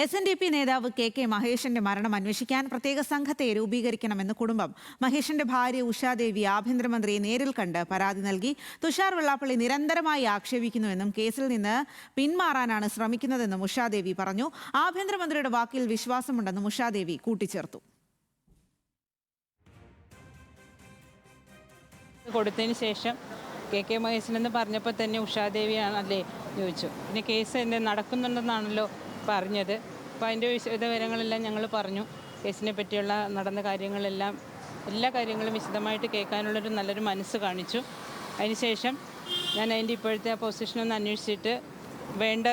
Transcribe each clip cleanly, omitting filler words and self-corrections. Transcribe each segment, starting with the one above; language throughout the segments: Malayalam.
SNDP നേതാവ് കെ മഹേഷിന്റെ മരണം അന്വേഷിക്കാൻ പ്രത്യേക സംഘത്തെ രൂപീകരിക്കണമെന്ന് കുടുംബം. മഹേഷിന്റെ ഭാര്യ ഉഷാദേവി ആഭ്യന്തരമന്ത്രിയെ നേരിൽ കണ്ട് പരാതി നൽകി. തുഷാർ വെള്ളാപ്പള്ളി നിരന്തരമായി ആക്ഷേപിക്കുന്നുവെന്നും കേസിൽ നിന്ന് പിന്മാറാനാണ് ശ്രമിക്കുന്നതെന്നും ഉഷാദേവി പറഞ്ഞു. ആഭ്യന്തരമന്ത്രിയുടെ വാക്കിൽ വിശ്വാസമുണ്ടെന്നും ഉഷാദേവി കൂട്ടിച്ചേർത്തു. കൊടുത്തതിന് ശേഷം കെ മഹേശനെന്ന് പറഞ്ഞപ്പോൾ തന്നെ ഉഷാദേവിയാണല്ലേ ചോദിച്ചു. പിന്നെ കേസ് എന്ത് നടക്കുന്നുണ്ടെന്നാണല്ലോ പറഞ്ഞത്. അപ്പോൾ അതിൻ്റെ വിശദവിവരങ്ങളെല്ലാം ഞങ്ങൾ പറഞ്ഞു. കേസിനെ പറ്റിയുള്ള നടന്ന കാര്യങ്ങളെല്ലാം എല്ലാ കാര്യങ്ങളും വിശദമായിട്ട് കേൾക്കാനുള്ളൊരു നല്ലൊരു മനസ്സ് കാണിച്ചു. അതിനുശേഷം ഞാൻ അതിൻ്റെ ഇപ്പോഴത്തെ പൊസിഷനൊന്ന് അന്വേഷിച്ചിട്ട് വേണ്ട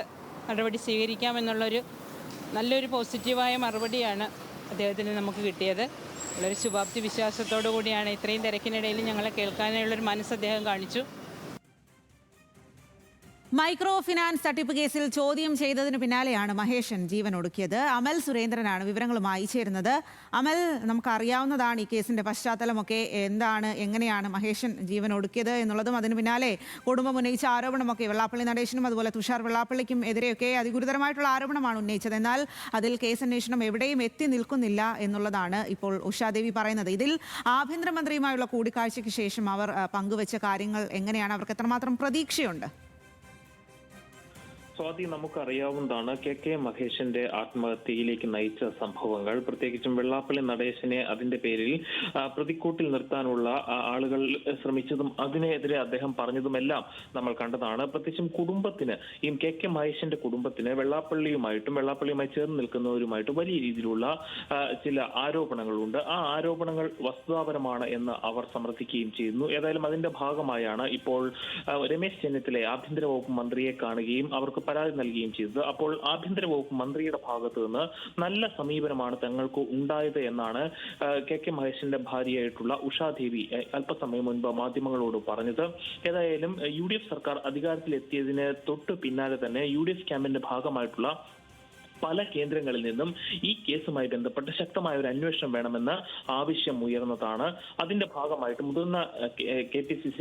നടപടി സ്വീകരിക്കാമെന്നുള്ളൊരു നല്ലൊരു പോസിറ്റീവായ മറുപടിയാണ് അദ്ദേഹത്തിന് നമുക്ക് കിട്ടിയത്. വളരെ ശുഭാപ്തി വിശ്വാസത്തോടു കൂടിയാണ് ഇത്രയും തിരക്കിനിടയിൽ ഞങ്ങളെ കേൾക്കാനുള്ളൊരു മനസ്സ് അദ്ദേഹം കാണിച്ചു. മൈക്രോ ഫിനാൻസ് തട്ടിപ്പ് കേസിൽ ചോദ്യം ചെയ്തതിന് പിന്നാലെയാണ് മഹേഷൻ ജീവൻ ഒടുക്കിയത്. അമൽ സുരേന്ദ്രനാണ് വിവരങ്ങളുമായി ചേരുന്നത്. അമൽ, നമുക്കറിയാവുന്നതാണ് ഈ കേസിന്റെ പശ്ചാത്തലമൊക്കെ. എന്താണ്, എങ്ങനെയാണ് മഹേഷൻ ജീവൻ ഒടുക്കിയത് എന്നുള്ളതും അതിന് പിന്നാലെ കുടുംബം ഉന്നയിച്ച ആരോപണമൊക്കെ വെള്ളാപ്പള്ളി നടേശനും അതുപോലെ തുഷാർ വെള്ളാപ്പള്ളിക്കും എതിരെയൊക്കെ അതിഗുരുതരമായിട്ടുള്ള ആരോപണമാണ് ഉന്നയിച്ചത്. എന്നാൽ അതിൽ കേസന്വേഷണം എവിടെയും എത്തി നിൽക്കുന്നില്ല എന്നുള്ളതാണ് ഇപ്പോൾ ഉഷാദേവി പറയുന്നത്. ഇതിൽ ആഭ്യന്തരമന്ത്രിയുമായുള്ള കൂടിക്കാഴ്ചയ്ക്ക് ശേഷം അവർ പങ്കുവച്ച കാര്യങ്ങൾ എങ്ങനെയാണ്? അവർക്ക് എത്രമാത്രം പ്രതീക്ഷയുണ്ട്? സ്വാതി, നമുക്കറിയാവുന്നതാണ് കെ മഹേഷിന്റെ ആത്മഹത്യയിലേക്ക് നയിച്ച സംഭവങ്ങൾ. പ്രത്യേകിച്ചും വെള്ളാപ്പള്ളി നടേശനെ അതിന്റെ പേരിൽ പ്രതിക്കൂട്ടിൽ നിർത്താനുള്ള ആളുകൾ ശ്രമിച്ചതും അതിനെതിരെ അദ്ദേഹം പറഞ്ഞതുമെല്ലാം നമ്മൾ കണ്ടതാണ്. പ്രത്യേകിച്ചും കുടുംബത്തിന്, ഈ കെ മഹേഷിന്റെ കുടുംബത്തിന് വെള്ളാപ്പള്ളിയുമായി ചേർന്ന് നിൽക്കുന്നവരുമായിട്ട് വലിയ രീതിയിലുള്ള ചില ആരോപണങ്ങളുണ്ട്. ആ ആരോപണങ്ങൾ വസ്തുതാപരമാണ് എന്ന് അവർ സമർത്ഥിക്കുകയും ചെയ്യുന്നു. ഏതായാലും അതിന്റെ ഭാഗമായാണ് ഇപ്പോൾ രമേശ് ചെന്നിത്തല ആഭ്യന്തര വകുപ്പ് മന്ത്രിയെ കാണുകയും അവർക്ക് പരാതി നൽകുകയും ചെയ്തത്. അപ്പോൾ ആഭ്യന്തര വകുപ്പ് മന്ത്രിയുടെ ഭാഗത്ത് നിന്ന് നല്ല സമീപനമാണ് തങ്ങൾക്ക് ഉണ്ടായത് എന്നാണ് കെ മഹേഷിന്റെ ഭാര്യയായിട്ടുള്ള ഉഷാദേവി അല്പസമയം മുൻപ് മാധ്യമങ്ങളോട് പറഞ്ഞത്. ഏതായാലും UDF സർക്കാർ അധികാരത്തിലെത്തിയതിന് തൊട്ട് പിന്നാലെ തന്നെ UDF ക്യാമ്പിന്റെ ഭാഗമായിട്ടുള്ള പല കേന്ദ്രങ്ങളിൽ നിന്നും ഈ കേസുമായി ബന്ധപ്പെട്ട് ശക്തമായ ഒരു അന്വേഷണം വേണമെന്ന ആവശ്യം ഉയർന്നതാണ്. അതിന്റെ ഭാഗമായിട്ട് മുതിർന്ന KPCC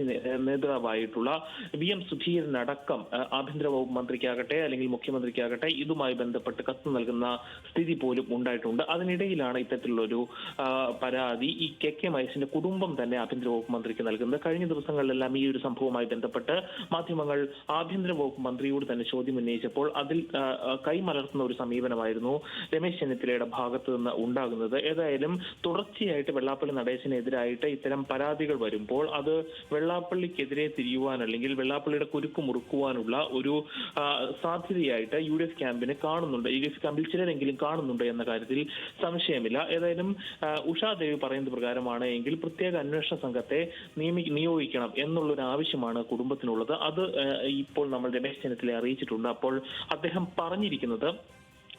നേതാവായിട്ടുള്ള VM സുധീരനടക്കം ആഭ്യന്തര വകുപ്പ് മന്ത്രിക്കാകട്ടെ അല്ലെങ്കിൽ മുഖ്യമന്ത്രിക്കാകട്ടെ ഇതുമായി ബന്ധപ്പെട്ട് കത്ത് നൽകുന്ന സ്ഥിതി പോലും ഉണ്ടായിട്ടുണ്ട്. അതിനിടയിലാണ് ഇത്തരത്തിലുള്ളൊരു പരാതി ഈ കെ മഹേഷിന്റെ കുടുംബം തന്നെ ആഭ്യന്തര വകുപ്പ് മന്ത്രിക്ക് നൽകുന്നത്. കഴിഞ്ഞ ദിവസങ്ങളിലെല്ലാം ഈ ഒരു സംഭവവുമായി ബന്ധപ്പെട്ട് മാധ്യമങ്ങൾ ആഭ്യന്തര വകുപ്പ് മന്ത്രിയോട് തന്നെ ചോദ്യം ഉന്നയിച്ചപ്പോൾ അതിൽ കൈമലർത്തുന്ന ഒരു സമീപനമായിരുന്നു രമേശ് ചെന്നിത്തലയുടെ ഭാഗത്ത് നിന്ന് ഉണ്ടാകുന്നത്. ഏതായാലും തുടർച്ചയായിട്ട് വെള്ളാപ്പള്ളി നടേശനെതിരായിട്ട് ഇത്തരം പരാതികൾ വരുമ്പോൾ അത് വെള്ളാപ്പള്ളിക്കെതിരെ തിരിയുവാൻ അല്ലെങ്കിൽ വെള്ളാപ്പള്ളിയുടെ കുരുക്ക് മുറുക്കുവാനുള്ള ഒരു സാധ്യതയായിട്ട് UDF ക്യാമ്പിന് കാണുന്നുണ്ട്. UDF ക്യാമ്പിൽ ചിലരെങ്കിലും കാണുന്നുണ്ട് എന്ന കാര്യത്തിൽ സംശയമില്ല. ഏതായാലും ഉഷാദേവി പറയുന്നത് പ്രകാരമാണ് എങ്കിൽ പ്രത്യേക അന്വേഷണ സംഘത്തെ നിയോഗിക്കണം എന്നുള്ളൊരു ആവശ്യമാണ് കുടുംബത്തിനുള്ളത്. അത് ഇപ്പോൾ നമ്മൾ രമേശ് ചെന്നിത്തലയെ അറിയിച്ചിട്ടുണ്ട്. അപ്പോൾ അദ്ദേഹം പറഞ്ഞിരിക്കുന്നത്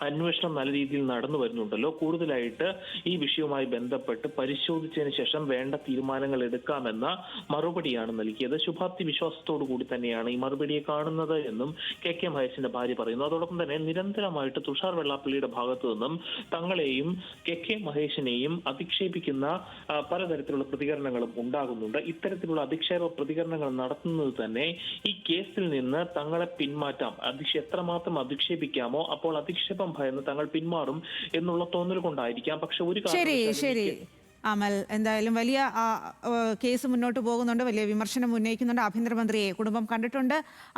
അന്വേഷണം നല്ല രീതിയിൽ നടന്നു വരുന്നുണ്ടല്ലോ, കൂടുതലായിട്ട് ഈ വിഷയവുമായി ബന്ധപ്പെട്ട് പരിശോധിച്ചതിന് ശേഷം വേണ്ട തീരുമാനങ്ങൾ എടുക്കാമെന്ന മറുപടിയാണ് നൽകിയത്. ശുഭാപ്തി വിശ്വാസത്തോടു കൂടി തന്നെയാണ് ഈ മറുപടിയെ കാണുന്നത് എന്നും കെ മഹേഷിന്റെ ഭാര്യ പറയുന്നു. അതോടൊപ്പം തന്നെ നിരന്തരമായിട്ട് തുഷാർ വെള്ളാപ്പള്ളിയുടെ ഭാഗത്തു നിന്നും തങ്ങളെയും കെ മഹേഷിനെയും അധിക്ഷേപിക്കുന്ന പലതരത്തിലുള്ള പ്രതികരണങ്ങളും ഉണ്ടാകുന്നുണ്ട്. ഇത്തരത്തിലുള്ള അധിക്ഷേപ പ്രതികരണങ്ങൾ നടത്തുന്നത് തന്നെ ഈ കേസിൽ നിന്ന് തങ്ങളെ പിന്മാറ്റാം, എത്രമാത്രം അധിക്ഷേപിക്കാമോ അപ്പോൾ അധിക്ഷേപം ഭയന്ന് തങ്ങൾ പിന്മാറും എന്നുള്ള തോന്നൽ കൊണ്ടായിരിക്കാം. പക്ഷെ ഒരു ശരി അമൽ, എന്തായാലും വലിയ കേസ് മുന്നോട്ട് പോകുന്നുണ്ട്, വലിയ വിമർശനം ഉന്നയിക്കുന്നുണ്ട്. ആഭ്യന്തരമന്ത്രിയെ കുടുംബം കണ്ടിട്ടുണ്ട്.